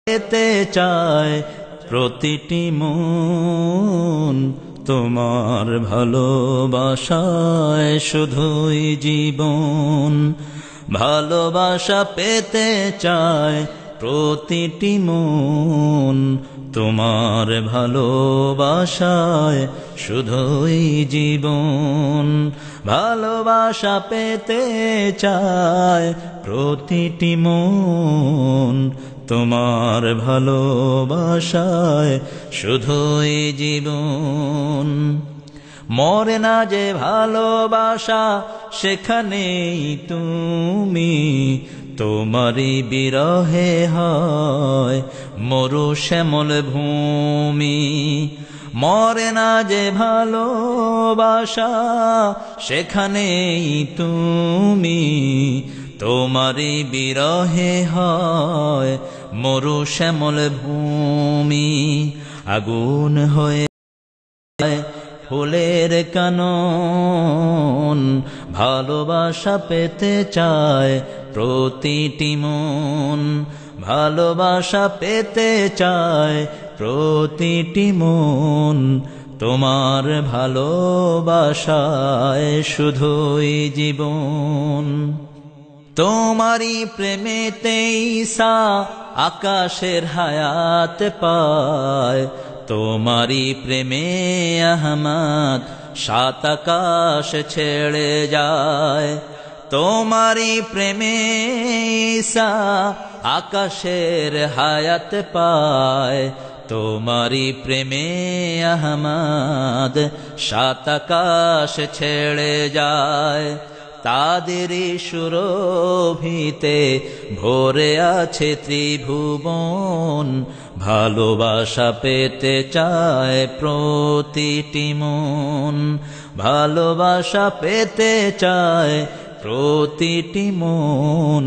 পেতে চায় প্রতিটি মন, তোমার ভালোবাসায় শুধুই জীবন। ভালোবাসা পেতে চায় প্রতিটি মন, তোমার ভালোবাসায় শুধুই জীবন। ভালোবাসা পেতে চায় প্রতিটি মন, তোমার ভালোবাসায় শুধুই জীবন। মরে না যে ভালোবাসা সেখানেই তুমি, তোমারই বিরহে হয় মরু শ্যামল ভূমি। মরে না যে ভালোবাসা সেখানেই তুমি, তোমারই বিরহে হয় মরু শ্যামল ভূমি। আগুন হয়ে ফুলের কানন, ভালোবাসা পেতে চায় প্রতিটি মন। ভালোবাসা পেতে চায় প্রতিটি মন, তোমার ভালোবাসায় শুধুই জীবন। তোমারই প্রেমেতেই সা আকাশের হায়াত পায়, তোমারই প্রেমে আহমদ সাত আকাশ ছেড়ে যায়। তোমারই প্রেমে ঈসা আকাশের হায়াত পায়, তোমারই প্রেমে আহমদ সাত আকাশ ছেড়ে যায়। তাদেরই সুরভিতে ভরে আছে ত্রিভুবন, ভালোবাসা পেতে চায় প্রতিটি মন। ভালোবাসা পেতে চায় প্রতিটি মন,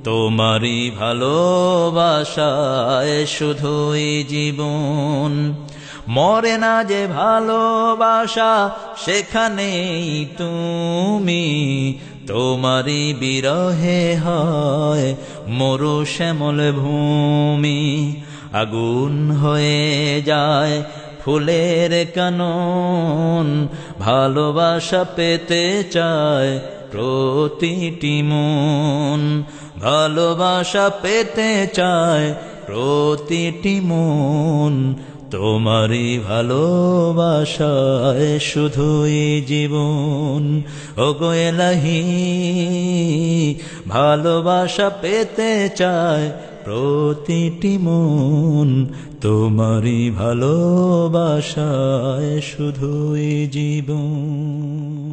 তোমারই ভালোবাসায় শুধুই জীবন। মরে না যে ভালোবাসা সেখানেই তুমি, তোমারই বিরহে হয় মরু শ্যামল ভূমি। আগুন হয়ে যায় ফুলের কানন, ভালোবাসা পেতে চায় প্রতিটি মন। ভালোবাসা পেতে চায় প্রতিটি মন, তোমারই ভালোবাসায় শুধুই জীবন। ওগো এলাহি, ভালোবাসা পেতে চায় প্রতিটি মন, তোমারই ভালোবাসায় শুধুই জীবন।